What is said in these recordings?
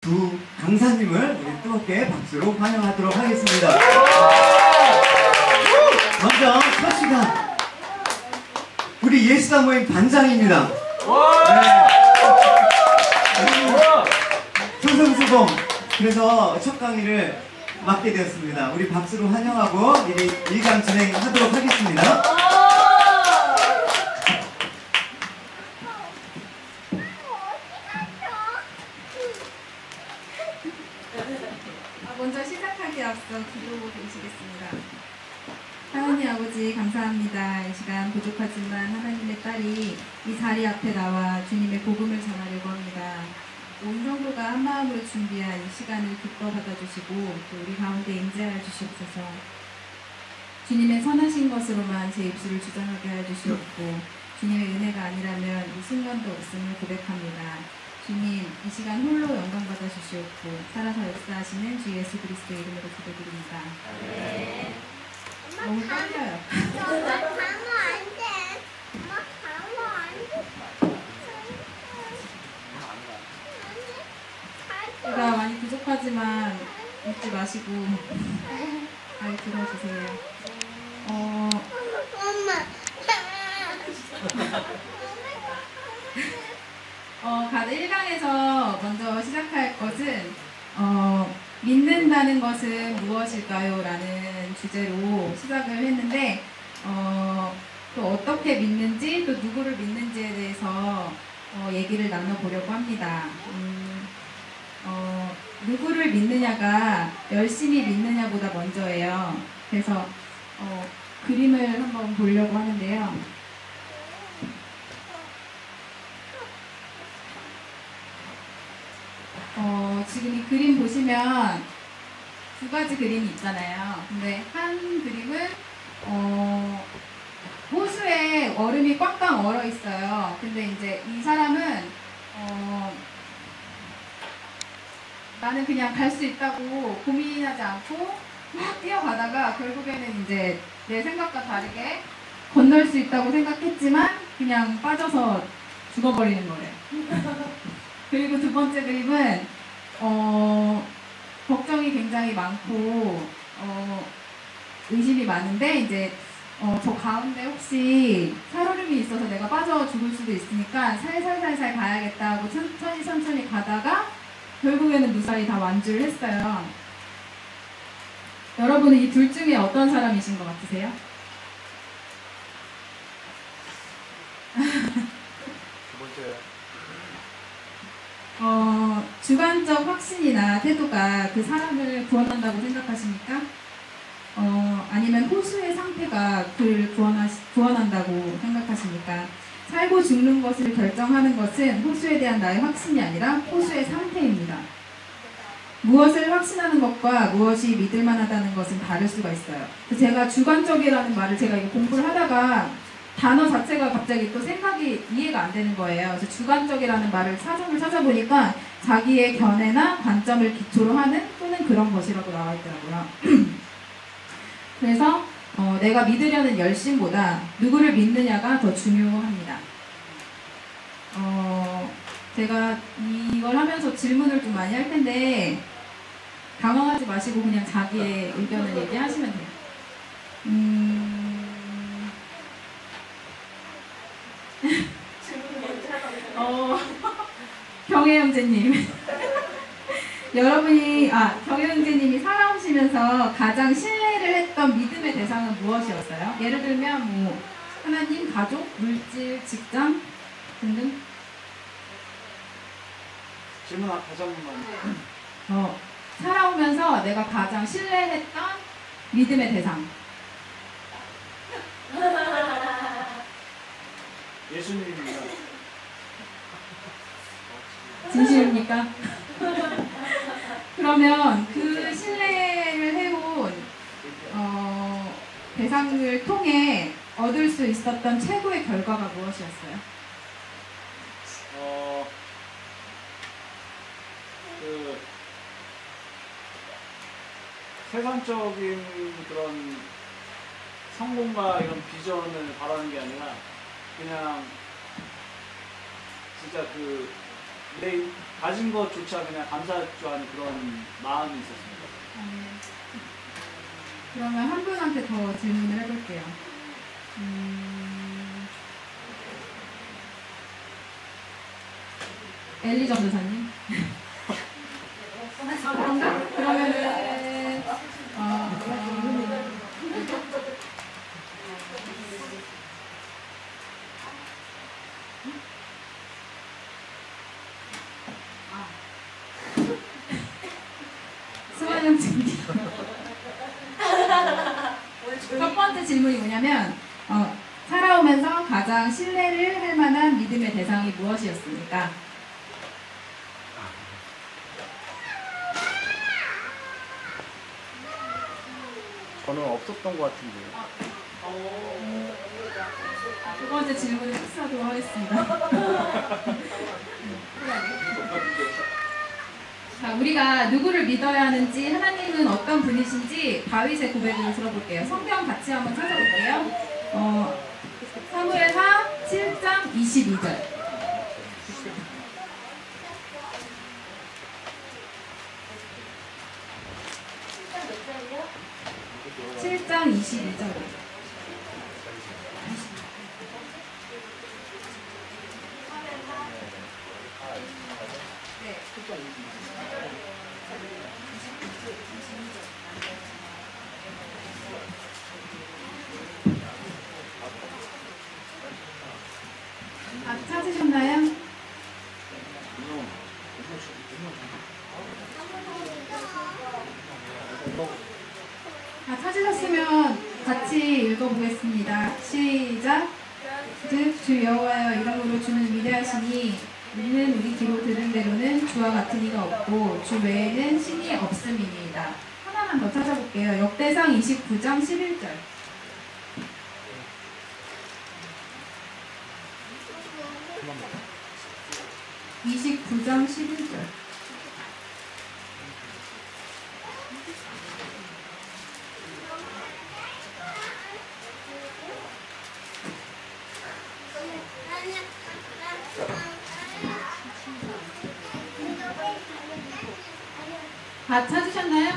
두 강사님을 우리 뜨겁게 박수로 환영하도록 하겠습니다. 먼저 첫 시간 우리 예수다 모임 단장입니다. 네. 조성수봉 그래서 첫 강의를 맡게 되었습니다. 우리 박수로 환영하고 미리 1강 진행하도록 하겠습니다. 먼저 시작하기에 앞서 기도 드리시겠습니다. 하나님 아버지 감사합니다. 이 시간 부족하지만 하나님의 딸이 이 자리 앞에 나와 주님의 복음을 전하려고 합니다. 온 성도가 한 마음으로 준비한 이 시간을 기뻐 받아주시고 또 우리 가운데 임재하여 주시옵소서. 주님의 선하신 것으로만 제 입술을 주장하게 하여 주시옵고 주님의 은혜가 아니라면 이 순간도 없음을 고백합니다. 주님, 이 시간 홀로 영광 받아 주시옵고 살아서 역사하시는 주 예수 그리스도의 이름으로 기도드립니다. 네. 너무 떨려요. 엄마 강호 안 돼. 엄마 강호 안 돼. 제가 많이 부족하지만 잊지 마시고 잘 들어주세요. 엄마. 가드 1강에서 먼저 시작할 것은 믿는다는 것은 무엇일까요? 라는 주제로 시작을 했는데 또 어떻게 믿는지 또 누구를 믿는지에 대해서 얘기를 나눠보려고 합니다. 누구를 믿느냐가 열심히 믿느냐보다 먼저예요. 그래서 그림을 한번 보려고 하는데요. 지금 이 그림 보시면 두 가지 그림이 있잖아요. 근데 한 그림은 호수에 얼음이 꽉꽉 얼어 있어요. 근데 이제 이 사람은 나는 그냥 갈 수 있다고 고민하지 않고 막 뛰어가다가 결국에는 이제 내 생각과 다르게 건널 수 있다고 생각했지만 그냥 빠져서 죽어버리는 거래요. 그리고 두 번째 그림은 걱정이 굉장히 많고 의심이 많은데 이제 저 가운데 혹시 살얼음이 있어서 내가 빠져 죽을 수도 있으니까 살살살살 가야겠다 하고 천천히 가다가 결국에는 무사히 다 완주를 했어요. 여러분은 이 둘 중에 어떤 사람이신 것 같으세요? 두 번째. 주관적 확신이나 태도가 그 사람을 구원한다고 생각하십니까? 아니면 호수의 상태가 그를 구원한다고 생각하십니까? 살고 죽는 것을 결정하는 것은 호수에 대한 나의 확신이 아니라 호수의 상태입니다. 무엇을 확신하는 것과 무엇이 믿을만하다는 것은 다를 수가 있어요. 제가 주관적이라는 말을 제가 이거 공부를 하다가 단어 자체가 갑자기 또 생각이 이해가 안 되는 거예요. 그래서 주관적이라는 말을 사전을 찾아보니까 자기의 견해나 관점을 기초로 하는 또는 그런 것이라고 나와 있더라고요. 그래서 내가 믿으려는 열심보다 누구를 믿느냐가 더 중요합니다. 제가 이걸 하면서 질문을 좀 많이 할 텐데 당황하지 마시고 그냥 자기의 의견을 얘기하시면 돼요. 경혜 형제님. 경혜 형제님이 살아오시면서 가장 신뢰를 했던 믿음의 대상은 무엇이었어요? 예를 들면 뭐 하나님, 가족, 물질, 직장 등등. 질문 다시 한 번만. 살아오면서 내가 가장 신뢰했던 믿음의 대상. 예수님입니다. 진심입니까? 그러면 그 신뢰를 해온 대상을 통해 얻을 수 있었던 최고의 결과가 무엇이었어요? 세상적인 그런 성공과 이런 비전을 바라는 게 아니라 그냥 진짜 그 내 가진 것조차 그냥 감사할 줄 아는 그런 마음이 있었습니다. 그러면 한 분한테 더 질문을 해볼게요. 엘리 전도사님. 그러면은 수완형 증기. 첫 번째 질문이 뭐냐면 살아오면서 가장 신뢰를 할 만한 믿음의 대상이 무엇이었습니까? 저는 없었던 것 같은데요. 두 번째 질문을 패스하도록 하겠습니다. 자, 우리가 누구를 믿어야 하는지, 하나님은 어떤 분이신지 다윗의 고백을 들어볼게요. 성경 같이 한번 찾아볼게요. 사무엘하 7장 22절. 7장 22절. 찾으셨나요? 찾으셨으면 같이 읽어보겠습니다. 시작. 주 여호와여, 이름으로 주는 위대하시니 우리는 우리 귀로 들은 대로는 주와 같은 이가 없고 주 외에는 신이 없음이니이다. 하나만 더 찾아볼게요. 역대상 29장 11절. 29장 11절. 다 찾으셨나요?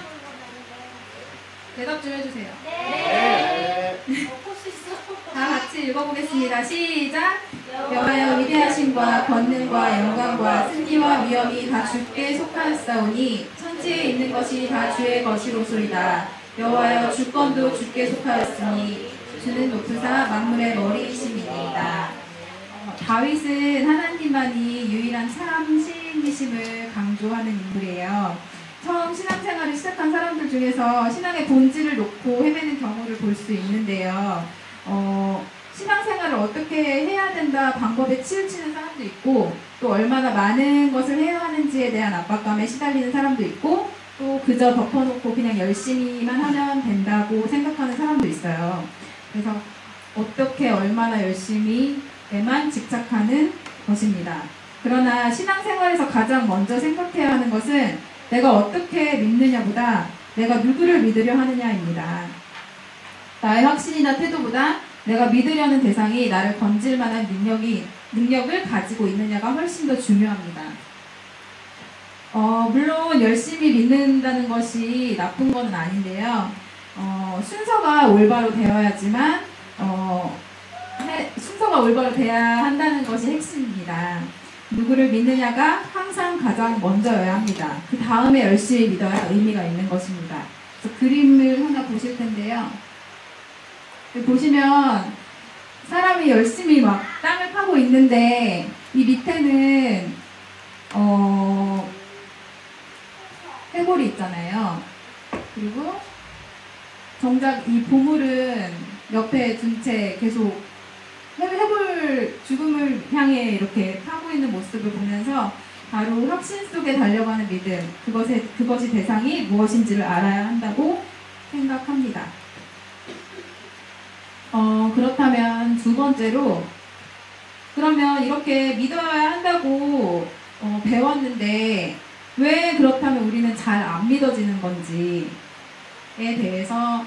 대답 좀 해주세요. 네. 다 같이 읽어보겠습니다. 시작. 여호와여, 위대하심과 권능과 영광과 승리와 위엄이 다 주께 속하였사오니 천지에 있는 것이 다 주의 것이로소이다. 여호와여, 주권도 주께 속하였으니 주는 높으사 만물의 머리이심이니이다. 다윗은 하나님만이 유일한 참 신이심을 강조하는 인물이에요. 처음 신앙생활을 시작한 사람들 중에서 신앙의 본질을 놓고 헤매는 경우를 볼 수 있는데요. 신앙생활을 어떻게 해야 된다 방법에 치우치는 사람도 있고, 또 얼마나 많은 것을 해야 하는지에 대한 압박감에 시달리는 사람도 있고, 또 그저 덮어놓고 그냥 열심히만 하면 된다고 생각하는 사람도 있어요. 그래서 어떻게 얼마나 열심히에만 집착하는 것입니다. 그러나 신앙생활에서 가장 먼저 생각해야 하는 것은 내가 어떻게 믿느냐보다 내가 누구를 믿으려 하느냐입니다. 나의 확신이나 태도보다 내가 믿으려는 대상이 나를 건질 만한 능력을 가지고 있느냐가 훨씬 더 중요합니다. 물론 열심히 믿는다는 것이 나쁜 건 아닌데요. 순서가 올바로 되어야지만 순서가 올바로 돼야 한다는 것이 핵심입니다. 누구를 믿느냐가 항상 가장 먼저여야 합니다. 그 다음에 열심히 믿어야 의미가 있는 것입니다. 그래서 그림을 하나 보실 텐데요. 보시면 사람이 열심히 막 땅을 파고 있는데 이 밑에는 해골이 있잖아요. 그리고 정작 이 보물은 옆에 둔 채 계속 해골 죽음을 향해 이렇게 파고 있는 모습을 보면서 바로 확신 속에 달려가는 믿음, 그것이 대상이 무엇인지를 알아야 한다고 생각합니다. 그렇다면 두 번째로, 그러면 이렇게 믿어야 한다고 배웠는데 왜 그렇다면 우리는 잘 안 믿어지는 건지에 대해서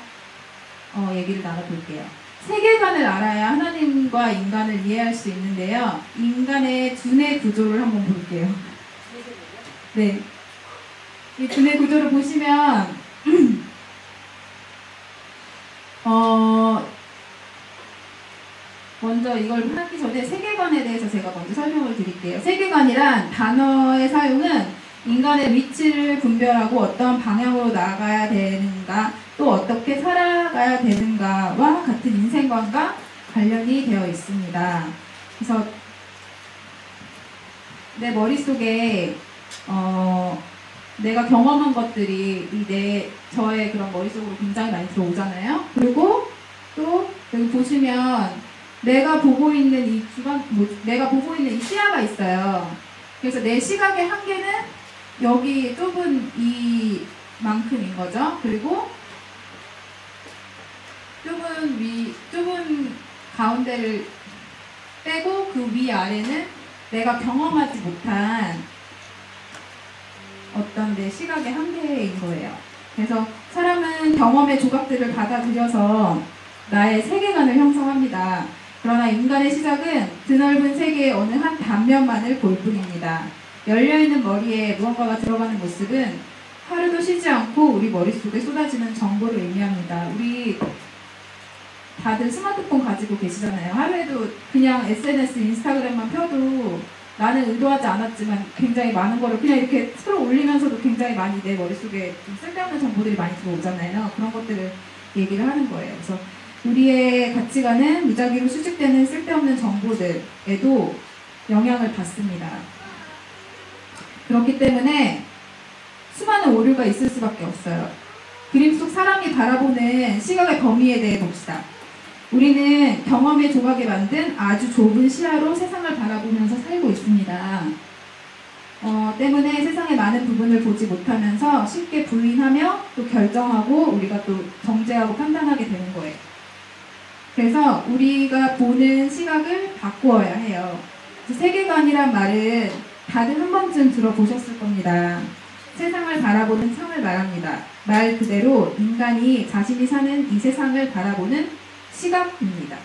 얘기를 나눠볼게요. 세계관을 알아야 하나님과 인간을 이해할 수 있는데요. 인간의 두뇌 구조를 한번 볼게요. 네. 이 두뇌 구조를 보시면 먼저 이걸 하기 전에 세계관에 대해서 제가 먼저 설명을 드릴게요. 세계관이란 단어의 사용은 인간의 위치를 분별하고 어떤 방향으로 나아가야 되는가, 또 어떻게 살아가야 되는가와 같은 인생관과 관련이 되어 있습니다. 그래서 내 머릿속에 내가 경험한 것들이 저의 그런 머릿속으로 굉장히 많이 들어오잖아요. 그리고 또 여기 보시면 내가 보고 있는 내가 보고 있는 이 시야가 있어요. 그래서 내 시각의 한계는 여기 좁은 이만큼인 거죠. 그리고 좁은 가운데를 빼고 그 위아래는 내가 경험하지 못한 어떤 내 시각의 한계인 거예요. 그래서 사람은 경험의 조각들을 받아들여서 나의 세계관을 형성합니다. 그러나 인간의 시작은 드넓은 세계의 어느 한 단면만을 볼 뿐입니다. 열려있는 머리에 무언가가 들어가는 모습은 하루도 쉬지 않고 우리 머릿속에 쏟아지는 정보를 의미합니다. 우리 다들 스마트폰 가지고 계시잖아요. 하루에도 그냥 SNS, 인스타그램만 펴도 나는 의도하지 않았지만 굉장히 많은 거를 그냥 이렇게 스크롤 올리면서도 굉장히 많이 내 머릿속에 좀 쓸데없는 정보들이 많이 들어오잖아요. 그런 것들을 얘기를 하는 거예요. 그래서 우리의 가치관은 무작위로 수집되는 쓸데없는 정보들에도 영향을 받습니다. 그렇기 때문에 수많은 오류가 있을 수밖에 없어요. 그림 속 사람이 바라보는 시각의 범위에 대해 봅시다. 우리는 경험의 조각에 만든 아주 좁은 시야로 세상을 바라보면서 살고 있습니다. 때문에 세상의 많은 부분을 보지 못하면서 쉽게 부인하며 또 결정하고 우리가 또 정죄하고 판단하게 되는 거예요. 그래서 우리가 보는 시각을 바꾸어야 해요. 세계관이란 말은 다들 한 번쯤 들어보셨을 겁니다. 세상을 바라보는 창을 말합니다. 말 그대로 인간이 자신이 사는 이 세상을 바라보는 시각입니다.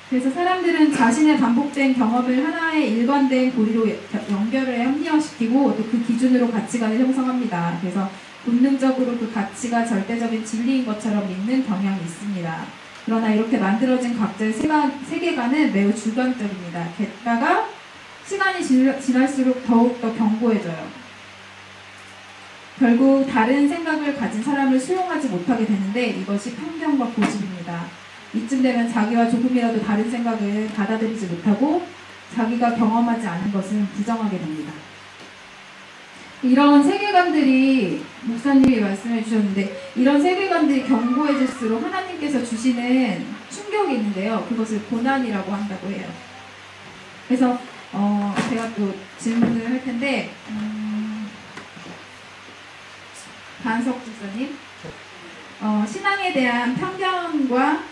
그래서 사람들은 자신의 반복된 경험을 하나의 일관된 고리로 연결을 합리화시키고 또 그 기준으로 가치관을 형성합니다. 그래서 본능적으로 그 가치가 절대적인 진리인 것처럼 믿는 경향이 있습니다. 그러나 이렇게 만들어진 각자의 세계관은 매우 주관적입니다. 게다가 시간이 지날수록 더욱더 견고해져요. 결국 다른 생각을 가진 사람을 수용하지 못하게 되는데 이것이 편견과 고집입니다. 이쯤 되면 자기와 조금이라도 다른 생각을 받아들이지 못하고 자기가 경험하지 않은 것은 부정하게 됩니다. 이런 세계관들이 목사님이 말씀해 주셨는데 이런 세계관들이 견고해질수록 하나님께서 주시는 충격이 있는데요. 그것을 고난이라고 한다고 해요. 그래서 제가 또 질문을 할 텐데 반석 집사님 신앙에 대한 편견과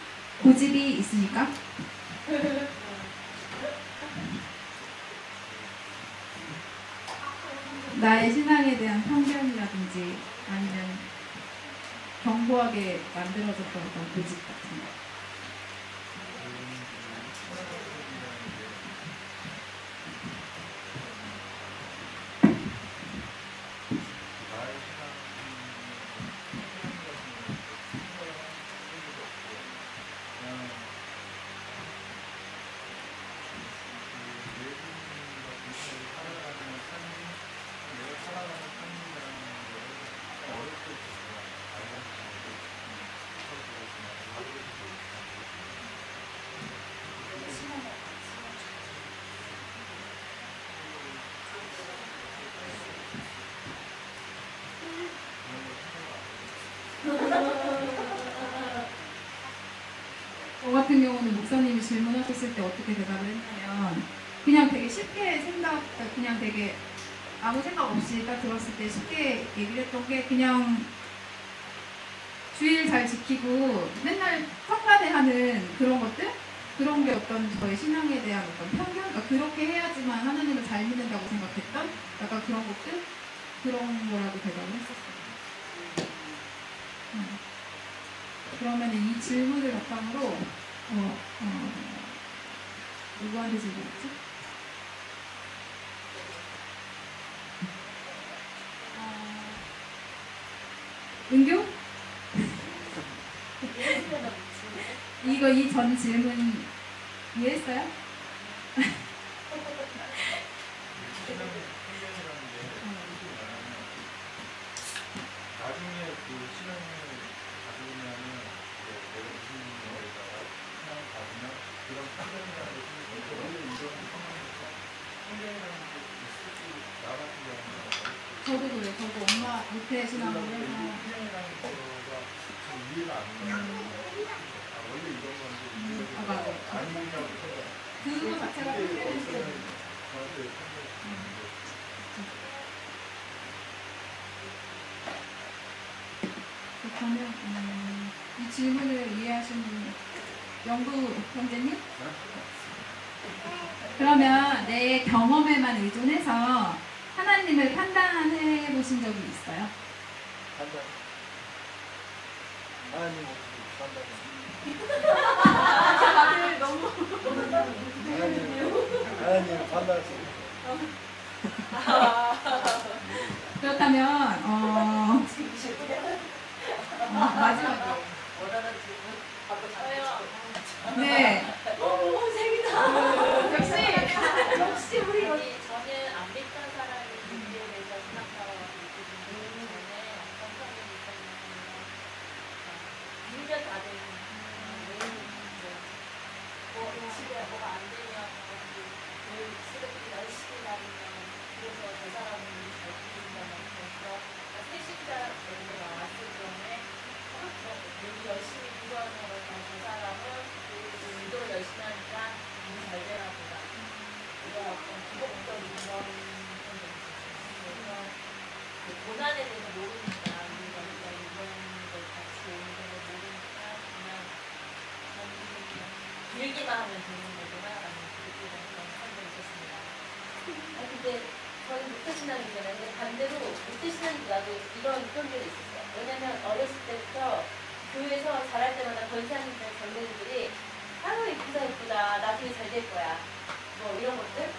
고집이 있습니까? 나의 신앙에 대한 편견이라든지 아니면 견고하게 만들어졌던 어떤 고집 같은 거. 저 같은 경우는 목사님이 질문하셨을 때 어떻게 대답을 했냐면 그냥 되게 쉽게 그냥 되게 아무 생각 없이 딱 들었을 때 쉽게 얘기를 했던 게 그냥 주일 잘 지키고 맨날 성가대 하는 그런 것들? 그런 게 어떤 저의 신앙에 대한 어떤 편견? 그러니까 그렇게 해야지만 하나님을 잘 믿는다고 생각했던 약간 그런 것들? 그런 거라고 대답을 했었어요. 그러면 이 질문을 바탕으로 누구한테 질문했지? 은교? 이거 이 전 질문 이해했어요? 나중에 그 신앙을 가지면은 내가 무슨 거에다가 신앙을 가지면 그런 환경이라는 것이 원래 이런 상황에서 환경이라는 게 있을지 나 같은 경우는 저도 그래요. 저도 엄마 밑에 신앙을 해서 환경이라는 거가 좀 이해가 안 가요. 아 원래 이런 건데 아, 맞아요. 아니냐고 생각. 그거 자체가 그게 흔들리는 어쩌면 저한테 판단이 저는 이 질문을 이해하시는 영구 형제님? 그러면 내 경험에만 의존해서 하나님을 판단해 보신 적이 있어요? 판단. 하나님 판단. 하나님 판단하시고. 그렇다면 마지막에 네 역시 우리 저는 안 믿던 사람이 믿게 돼서 신앙생활을 하고 있거든요. 전에 어떤 사람이 있었냐면 밀면 다 되는 뭐 집에 뭐가 안 되면 그 시댁이 열심히 다니면 그래서 저 사람은 잘 지킨다는 그래서 새 식자 여기서 나왔을 경우에 여기 열심히 기도하는 거니까 저 사람은 그 기도를 열심히 하니까 일이 잘 되나 보다. 이런 어떤 기본적인 그런 게 있었어요. 그래서 그 고난에 대해서 모르니까 우리가 이런 걸 같이 오는 걸 모르니까 그냥 빌기만 하면 되는 거구나라는 그렇게 된 그런 생각이 있었습니다. 근데 저는 목태신앙이잖아요. 근데 반대로 목태신앙이 나도 이런 경우가 있었어요. 왜냐면 어렸을 때부터 교회에서 자랄 때마다 권사님들 전도들이 아유 이쁘다 이쁘다 나중에 잘 될 거야 뭐 이런 것들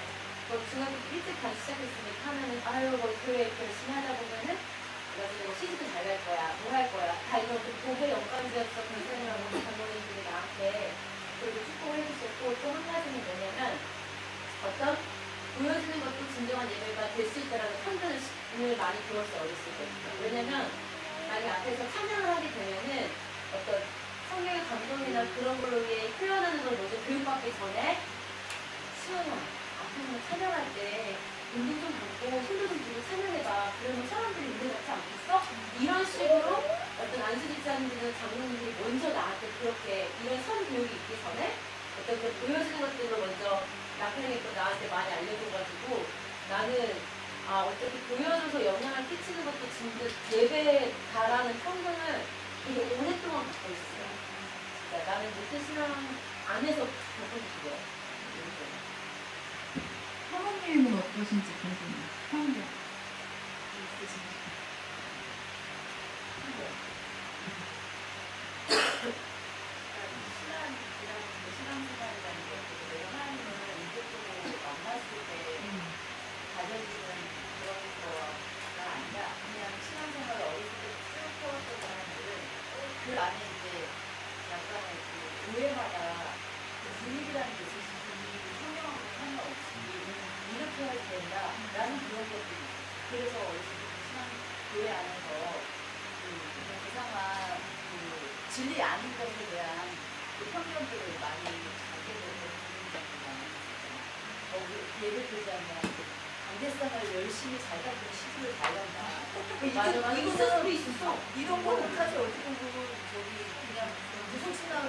뭐 중학교 때 일찍 가기 시작했으니까 하면은 아유 뭐 교회 이렇게 열심히 하다 보면은 나중에 뭐 시집도 잘 갈 거야 뭐 할 거야 다 이런 그 복의 영광이었어 권사님하고 장로님들이 나한테 그리고 축복을 해주셨고 또 한 가지는 뭐냐면 어떤 보여주는 것도 진정한 예배가 될 수 있다라는 판단을 많이 배웠어요 어렸을 때부터. 왜냐면 만약 앞에서 찬양을 하게 되면은 어떤 성경의 감동이나 그런 걸로 위해 표현하는 걸 먼저 교육받기 전에 시원아 앞에서 찬양할 때 운동 좀 받고 힘도 좀 주고 찬양해봐. 그러면 사람들이 은혜 받지 않겠어? 이런 식으로 어떤 안수집사님들이나 장로님들이 먼저 나한테 그렇게 이런 선 교육이 있기 전에 어떤 그 보여지는 것들을 먼저 나편에게 또 나한테 많이 알려줘가지고 나는 어떻게 보여줘서 영향을 끼치는 것도 진짜 예배다라는 편견을 되게 오랫동안 갖고 있어요. 진짜 나는 목태신앙 안에서 겪은 거예요. 사모님은 어떠신지 궁금해요. 성경. 신앙생활이라는 게 내가 하나님을 인격적으로 만났을 때 가져지는 그런 거가 아니라 그냥 신앙생활을 어렸을 때 쭉 해왔던 사람들은 그 안에 이제 약간의 그 교회마다 그 분위기라는 게 있을 수 있는 성경하고 상관없이 이렇게 해야 된다라는 그런 것들이 있어요. 그래서 어렸을 때 신앙 교회 안에서 그 이상한 그 진리 아닌 것에 대한 그 편견들을 많이 갖게 되는 부분이 많이 있었잖아요. 예를 들자면 강대상을 열심히 잘 가진 시집을 잘 간다. 맞아, 이거 쓸 수도 있었어. 이런 거는 사실 어떻게 보면 저기 그냥 무슨 신앙을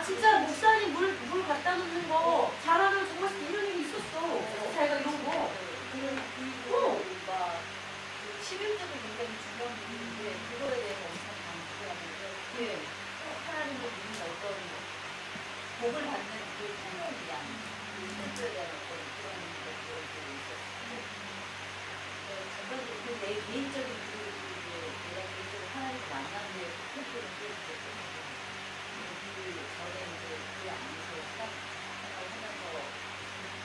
진짜 목사님 물 갖다 놓는 거 잘하면 정말 이런 일이 있었어. 자기가 이런 거. 그리고 막 11조도 굉장히 중요한 부분인데 그거에 대해서 엄청 강조하는데 하나님도 믿는 어떤 복을 받는 그 생명에 대한 그 스태프에 대한 어떤 그런 것들이 있었고 전반적으로 내 개인적인 내가 개인적으로 하나님을 만나는 데 스태프를 또 그 전에 이제 그 안에서 생각을 하면서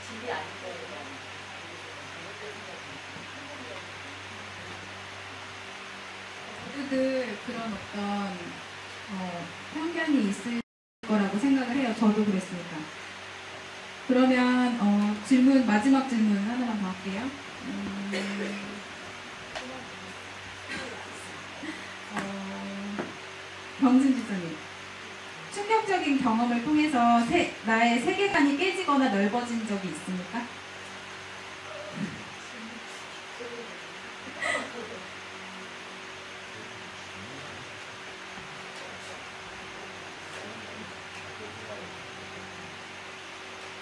진리 아닌 거에 대한 잘못된 생각이 그런 어떤 편견이 있을 거라고 생각을 해요. 저도 그랬으니까. 그러면 마지막 질문 하나만 더 할게요. 경진 지사님, 충격적인 경험을 통해서 나의 세계관이 깨지거나 넓어진 적이 있습니까?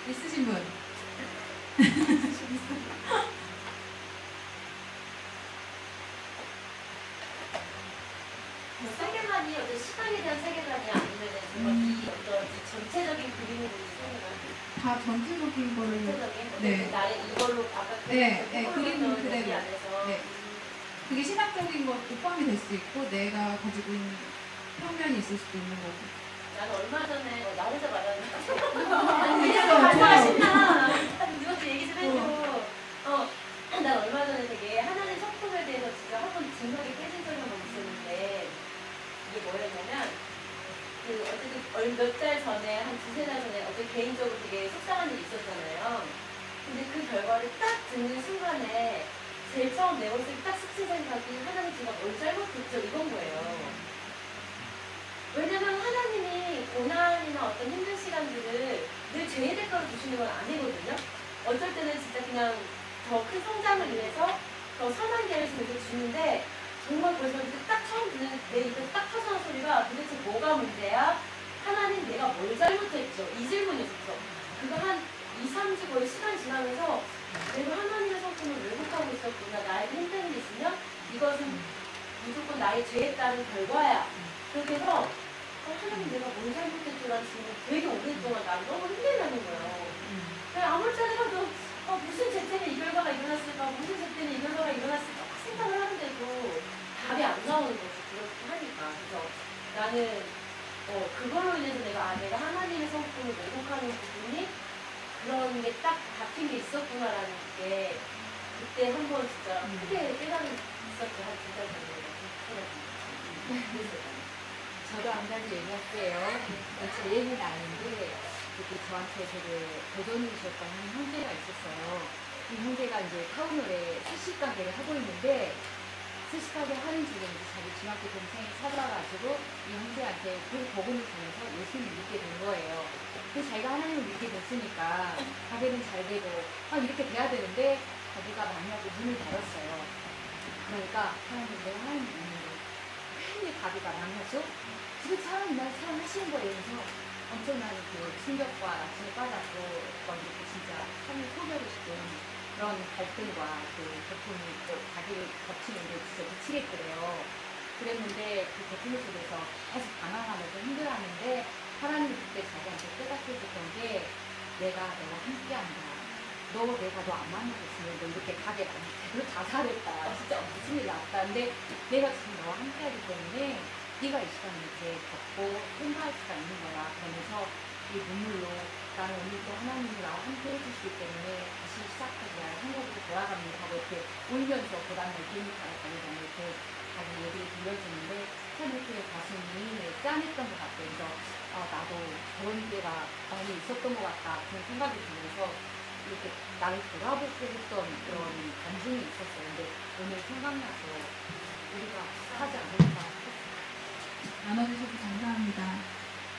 있으신 분? 세계관이 어떤 시간에 대한 세계관이 아니면은 정말 이 어떤 전체적인 그림으로 세계관. 다 전체적인 거를 전체적인 네. 나의 이걸로 아까 그림 그대로. 안에서 네. 그게 신학적인 것도 포함이 될 수 있고 내가 가지고 있는 편견이 있을 수도 있는 거고. 나는 얼마 전에 나 혼자 말하는 있어요. 말씀하신다. 누구한테 얘기 좀 해줘. 난 얼마 전에 되게 하나님 성품에 대해서 진짜 한번 진하게 깨진 적이 한번 있었는데 이게 뭐였냐면 어쨌든 몇 달 전에 한 두세 달 전에 어제 개인적으로 되게 속상한 일이 있었잖아요. 근데 그 결과를 딱 듣는 순간에 제일 처음 내 머릿속에 딱 스친 생각이 하나님 제가 뭘 잘못했죠 이건 거예요. 왜냐면 하나님이 고난이나 어떤 힘든 시간들을 늘 죄의 대가로 주시는 건 아니거든요. 어쩔 때는 진짜 그냥 더 큰 성장을 위해서 더 선한 계를 계속 주는데 정말 벌써 딱 처음 듣는 내 입에 딱 터져나온 소리가 도대체 뭐가 문제야? 하나님 내가 뭘 잘못했죠? 이 질문이었어. 그거 한 2, 3주 거의 시간 지나면서 내가 하나님의 성품을 왜곡하고 있었구나. 나에게 힘든 일이 있으면 이것은 무조건 나의 죄에 따른 결과야. 그렇게 해서 하나님 내가 뭘 잘못했죠라는 질문이 되게 오랫동안 나를 너무 힘들다는 거예요. 아무리 찾아봐도 무슨 죄 때문에 이 결과가 일어났을까, 무슨 죄 때문에 이 결과가 일어났을까 막 생각을 하는데도 답이 안 나오는 거지. 그렇게 하니까. 그래서 나는 그걸로 인해서 내가 하나님의 성품을 왜곡하는 부분이 그런 게 딱 박힌 게 있었구나라는 게 그때 한번 진짜 크게 깨달음이 있었죠. 한 2달 전에. 저도 한 가지 얘기할게요. 제 얘기는 아닌데, 그때 저한테 되게 도전이셨던 한 형제가 있었어요. 이 형제가 이제 타운홀에 스식 가게를 하고 있는데, 스식 가게 하는 중에 이제 자기 중학교 동생이 찾아와가지고 이 형제한테 그 복음을 통해서 예수님을 믿게 된 거예요. 그래서 자기가 하나님을 믿게 됐으니까 가게는 잘 되고, 이렇게 돼야 되는데, 가게가 망하고 문을 닫았어요. 그러니까 하나님 내가 하나님 믿는데 왜 가게가 망하죠? 도대체 하나님 날 사랑하시는 거예요. 그래서 엄청난 그 충격과 낙심에 빠졌고 이렇게 진짜 삶을 소멸시킨 그런 갈등과 그 고통이 또 가게를 덮치는 게 진짜 미치겠더래요. 그랬는데 그 고통 속에서 계속 방황하면서 힘들어하는데 하나님이 그때 자기한테 깨닫게 해줬던 게 너와 함께한다. 너 안 만나줬으면 너 이렇게 가게 제대로 자살했다. 진짜 무슨 일 났다. 근데 내가 지금 너와 함께하기 때문에 네가 이 시간을 이제 겪고 통과할 수가 있는 거야. 그러면서 이 눈물로 나는 오늘 또 하나님이 나와 함께 해주시기 때문에 다시 시작하자. 한국으로 돌아갑니다 하고 이렇게 울면서 그 다음날 비행기타를 가려고 이렇게 자기 얘기를 들려주는데 참 이렇게 가슴이 짠했던 것 같아요. 그래서 나도 그런 때가 많이 있었던 것 같다. 그런 생각이 들면서 이렇게 나를 돌아보게 했던 그런 감정이 있었어요. 근데 오늘 생각나서 우리가 하지 않을까. 나눠주셔서 감사합니다.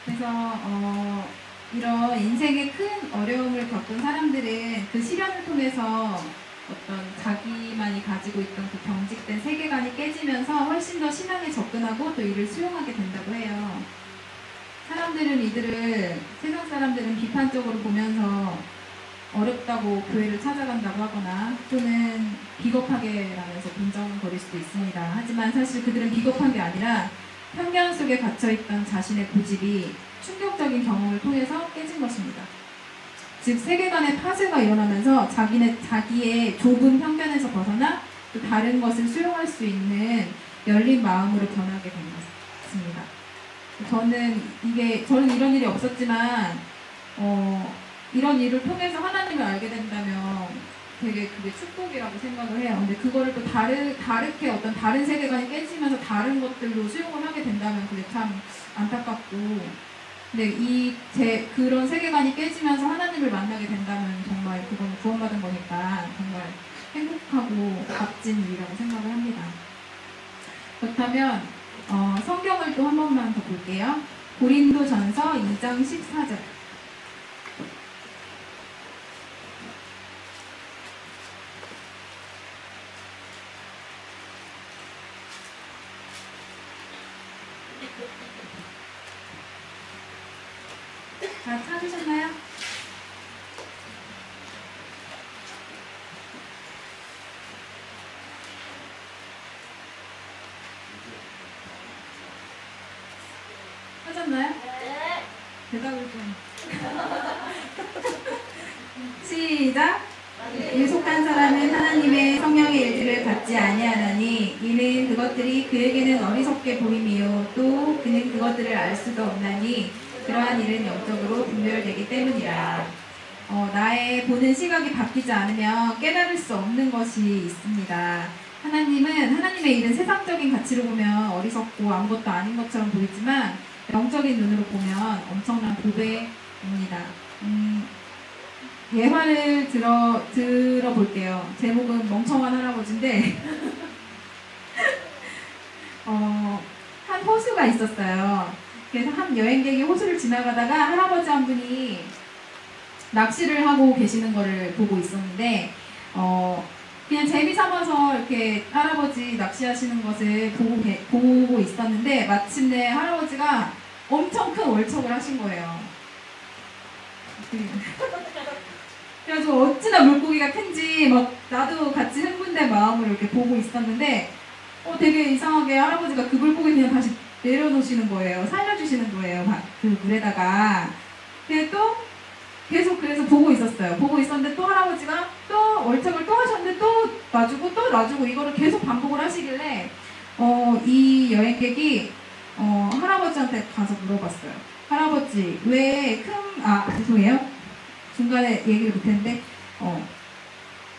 그래서 이런 인생의 큰 어려움을 겪은 사람들은 그 시련을 통해서 어떤 자기만이 가지고 있던 그 경직된 세계관이 깨지면서 훨씬 더 신앙에 접근하고 또 이를 수용하게 된다고 해요. 세상 사람들은 비판적으로 보면서 어렵다고 교회를 찾아간다고 하거나 또는 비겁하게 라면서 빈정거릴 수도 있습니다. 하지만 사실 그들은 비겁한 게 아니라 편견 속에 갇혀있던 자신의 고집이 충격적인 경험을 통해서 깨진 것입니다. 즉 세계관의 파쇄가 일어나면서 자기의 좁은 편견에서 벗어나 또 다른 것을 수용할 수 있는 열린 마음으로 변하게 된 것입니다. 저는 이런 일이 없었지만 이런 일을 통해서 하나님을 알게 된다면 되게 그게 축복이라고 생각을 해요. 근데 그거를 또 다르게 어떤 다른 세계관이 깨지면서 다른 것들로 수용을 하게 된다면 그게 참 안타깝고, 근데 그런 세계관이 깨지면서 하나님을 만나게 된다면 정말 그건 구원받은 거니까 정말 행복하고 값진 일이라고 생각을 합니다. 그렇다면 성경을 또 한 번만 더 볼게요. 고린도전서 2장 14절. 다 찾으셨나요? 찾았나요? 네. 대답을 좀. 시작. 유속한 사람은 하나님의 성령의 일들을 받지 아니하나니 이는 그것들이 그에게는 어리석게 보임이요 또 그는 그것들을 알 수도 없나니 그러한 일은 영적으로 분별되기 때문이라. 나의 보는 시각이 바뀌지 않으면 깨달을 수 없는 것이 있습니다. 하나님의 일은 세상적인 가치로 보면 어리석고 아무것도 아닌 것처럼 보이지만 영적인 눈으로 보면 엄청난 보배입니다. 예화를 들어볼게요. 제목은 멍청한 할아버지인데 한 호수가 있었어요. 그래서 한 여행객이 호수를 지나가다가 할아버지 한 분이 낚시를 하고 계시는 거를 보고 있었는데 그냥 재미삼아서 이렇게 할아버지 낚시하시는 것을 보고 있었는데 마침내 할아버지가 엄청 큰 월척을 하신 거예요. 그래서 어찌나 물고기가 큰지 막 나도 같이 흥분된 마음으로 이렇게 보고 있었는데 되게 이상하게 할아버지가 그 물고기 그냥 다시 내려놓으시는 거예요. 살려주시는 거예요. 그 물에다가. 근데 또 계속 그래서 보고 있었어요. 보고 있었는데 또 할아버지가 또 월척을 또 하셨는데 또 놔주고 이거를 계속 반복을 하시길래 이 여행객이 할아버지한테 가서 물어봤어요. 할아버지 왜 죄송해요. 중간에 얘기를 못했는데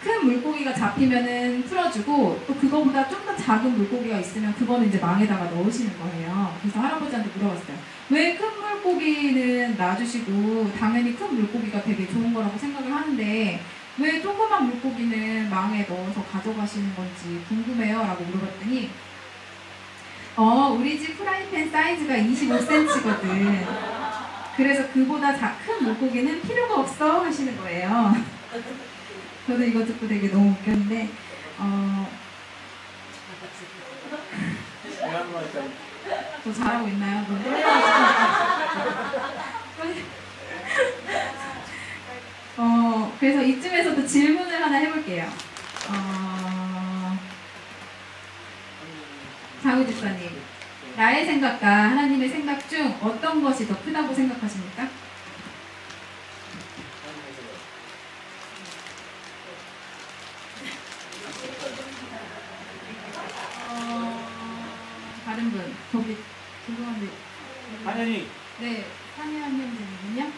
큰 물고기가 잡히면은 풀어주고 또 그거보다 좀 더 작은 물고기가 있으면 그거는 이제 망에다가 넣으시는 거예요. 그래서 할아버지한테 물어봤어요. 왜 큰 물고기는 놔주시고 당연히 큰 물고기가 되게 좋은 거라고 생각을 하는데 왜 조그만 물고기는 망에 넣어서 가져가시는 건지 궁금해요 라고 물어봤더니 우리 집 프라이팬 사이즈가 25cm거든. 그래서 그보다 큰 물고기는 필요가 없어 하시는 거예요. 저도 이거 듣고 되게 너무 웃겼는데 저 잘하고 있나요? 그래서 이쯤에서도 질문을 하나 해볼게요. 장우 집사님, 나의 생각과 하나님의 생각 중 어떤 것이 더 크다고 생각하십니까? 다른 분, 저기 죄송한데 한현이. 네, 한현님은요?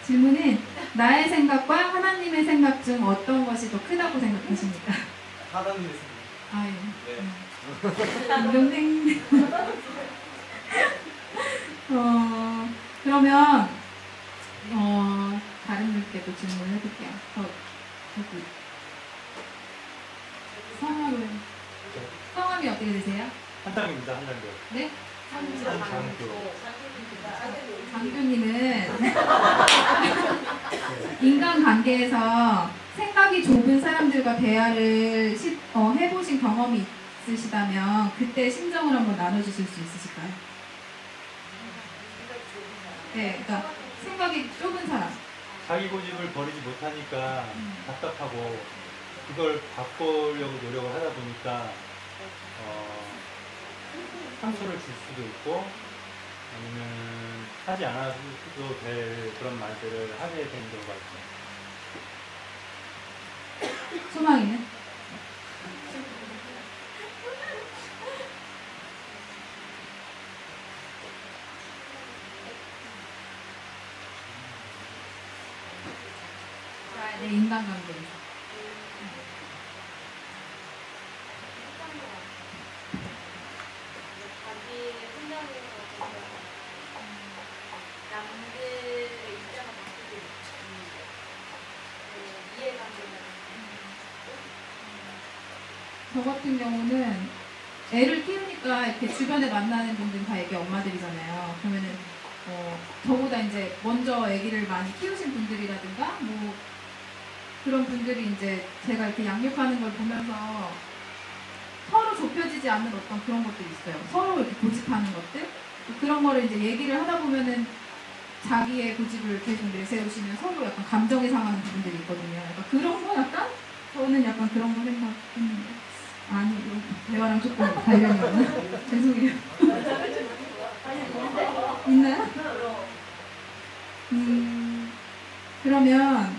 질문은 나의 생각과 하나님의 생각 중 어떤 것이 더 크다고 생각하십니까? 하나님의 생각. 아유, 네. 감동생. 그러면 다른 분께도 질문을 해볼게요. 저기 성함이 어떻게 되세요? 한장입니다. 한장교. 네? 한장교. 장교님은 인간관계에서 생각이 좁은 사람들과 대화를 해보신 경험이 있으시다면 그때 심정을 한번 나눠주실 수 있으실까요? 네, 그러니까 생각이 좁은 사람. 자기 고집을 버리지 못하니까 답답하고 그걸 바꾸려고 노력을 하다 보니까 상처를 줄 수도 있고 아니면 하지 않아도 될 그런 말들을 하게 되는 경우가 있어요. 소망이는? 네, 인간관계에서. 저 같은 경우는 애를 키우니까 이렇게 주변에 만나는 분들은 다 애기 엄마들이잖아요. 그러면은 저보다 이제 먼저 아기를 많이 키우신 분들이라든가 뭐 그런 분들이 이제 제가 이렇게 양육하는 걸 보면서 서로 좁혀지지 않는 어떤 그런 것들이 있어요. 서로 이렇게 고집하는 것들 그런 거를 이제 얘기를 하다 보면은 자기의 고집을 계속 내세우시면 서로 약간 감정이 상하는 부분들이 있거든요. 약간 그런 거 약간 저는 약간 그런 거 생각했는데 아니 이거 대화랑 조금 관련이 없나? 죄송해요. 있나요? 그러면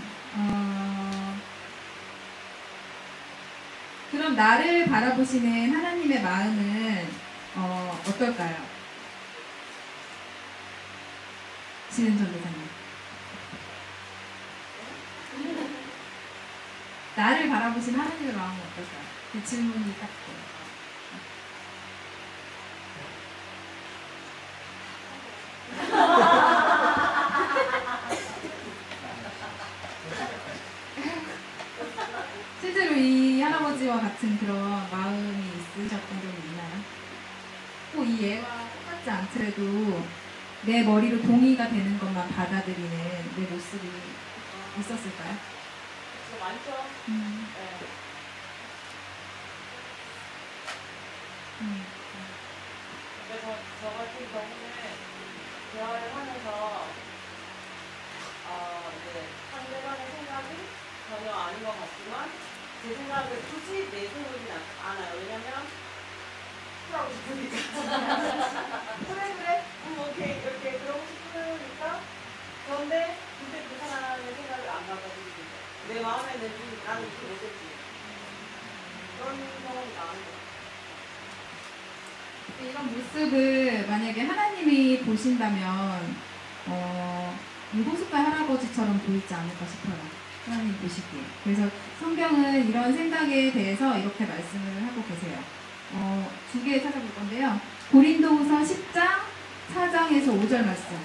그럼 나를 바라보시는 하나님의 마음은 어떨까요? 지은 전도사님. 나를 바라보시는 하나님의 마음은 어떨까요? 그 질문이 딱 돼요. 실제로 이 할아버지와 같은 그런 마음이 있으셨던 적이 있나요? 꼭 이 예와 똑같지 않더라도 내 머리로 동의가 되는 것만 받아들이는 내 모습이 있었을까요? 그래서 많죠. 네. 그래서 저 같은 경우는 대화를 하면서 이제 상대방의 생각이 전혀 아닌 것 같지만 제 생각을 굳이 내세우진 않아요. 왜냐면 하고 싶으니까. 그래 오케이 이렇게 그러고 싶으니까. 그런데 근데 그 사람의 생각을 안 받아들이는 거예요. 내 마음에는 나는 이렇게 못했지. 그런 경험이 많은 거예요. 이런 모습을 만약에 하나님이 보신다면 유고숙과 할아버지처럼 보이지 않을까 싶어요. 하나님 보시기에. 그래서 성경은 이런 생각에 대해서 이렇게 말씀을 하고 계세요. 두 개 찾아볼 건데요. 고린도후서 10장 4장에서 5절 말씀.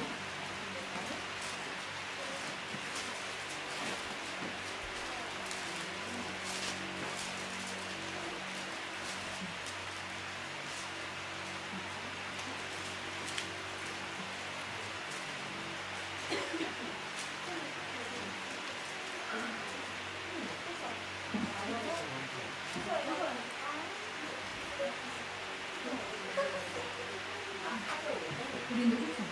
고린도후서.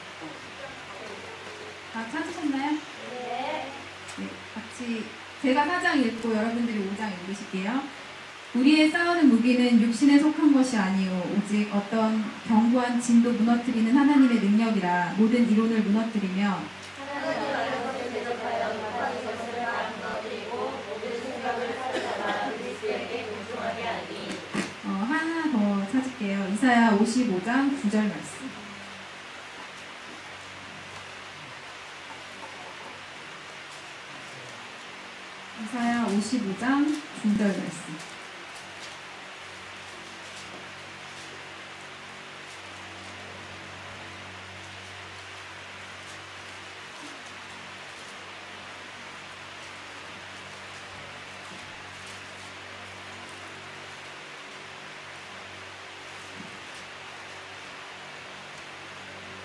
다 찾으셨나요? 네. 같이 제가 4장 읽고 여러분들이 5장 읽으실게요. 우리의 싸우는 무기는 육신에 속한 것이 아니요 오직 어떤 견고한 진도 무너뜨리는 하나님의 능력이라. 모든 이론을 무너뜨리며 하나 더 찾을게요. 이사야 55장 9절 말씀. 이사야 55장 9절 말씀.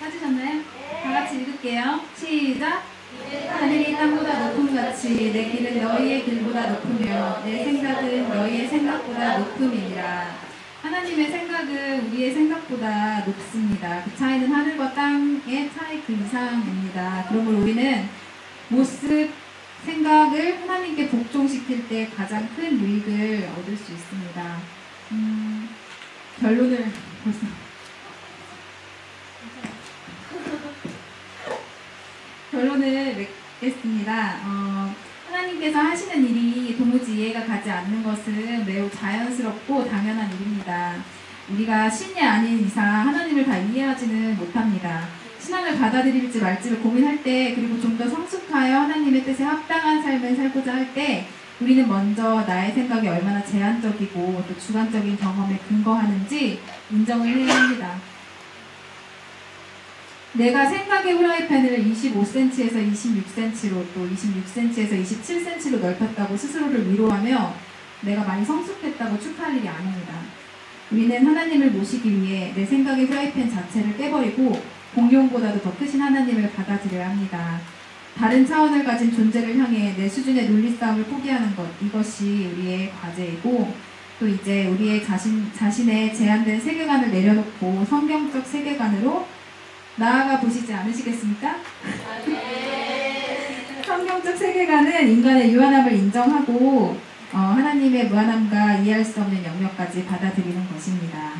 찾으셨나요? 다 같이 읽을게요. 시작! 하늘이 땅보다 높음같이 내 길은 너희의 길보다 높으며 내 생각은 너희의 생각보다 높음이니라. 하나님의 생각은 우리의 생각보다 높습니다. 그 차이는 하늘과 땅의 차이 그 이상입니다. 그러므로 우리는 모습, 생각을 하나님께 복종시킬 때 가장 큰 유익을 얻을 수 있습니다. 결론을 벌써 결론을 맺겠습니다. 하나님께서 하시는 일이 도무지 이해가 가지 않는 것은 매우 자연스럽고 당연한 일입니다. 우리가 신이 아닌 이상 하나님을 다 이해하지는 못합니다. 신앙을 받아들일지 말지를 고민할 때, 그리고 좀 더 성숙하여 하나님의 뜻에 합당한 삶을 살고자 할 때 우리는 먼저 나의 생각이 얼마나 제한적이고 또 주관적인 경험에 근거하는지 인정을 해야 합니다. 내가 생각의 후라이팬을 25cm에서 26cm로 또 26cm에서 27cm로 넓혔다고 스스로를 위로하며 내가 많이 성숙했다고 축하할 일이 아닙니다. 우리는 하나님을 모시기 위해 내 생각의 프라이팬 자체를 깨버리고 공룡보다도 더 크신 하나님을 받아들여야 합니다. 다른 차원을 가진 존재를 향해 내 수준의 논리 싸움을 포기하는 것, 이것이 우리의 과제이고, 또 이제 우리의 자신의 제한된 세계관을 내려놓고 성경적 세계관으로 나아가 보시지 않으시겠습니까? 성경적 세계관은 인간의 유한함을 인정하고 하나님의 무한함과 이해할 수 없는 영역까지 받아들이는 것입니다.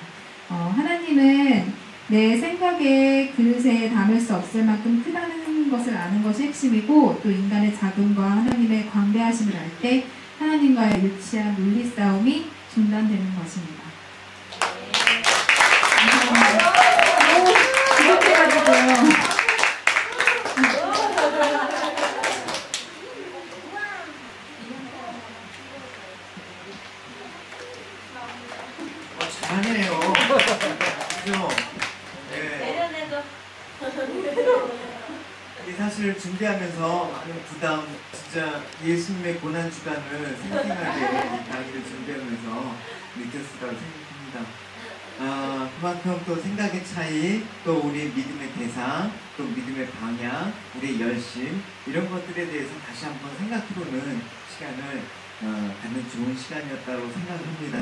하나님은 내 생각의 그릇에 담을 수 없을 만큼 크다는 것을 아는 것이 핵심이고, 또 인간의 작음과 하나님의 광대하심을 알 때 하나님과의 유치한 논리 싸움이 중단되는 것입니다. 부족해가지고요. 잘하네요. 그죠? 네. 내년에도 이 사실 준비하면서 많은 부담, 진짜 예수님의 고난주간을 생생하게 이 강의를 준비하면서 느꼈다고 생각합니다. 그만큼 또 생각의 차이, 또 우리의 믿음의 대상, 또 믿음의 방향, 우리의 열심, 이런 것들에 대해서 다시 한번 생각해보는 시간을 갖는 좋은 시간이었다고 생각합니다.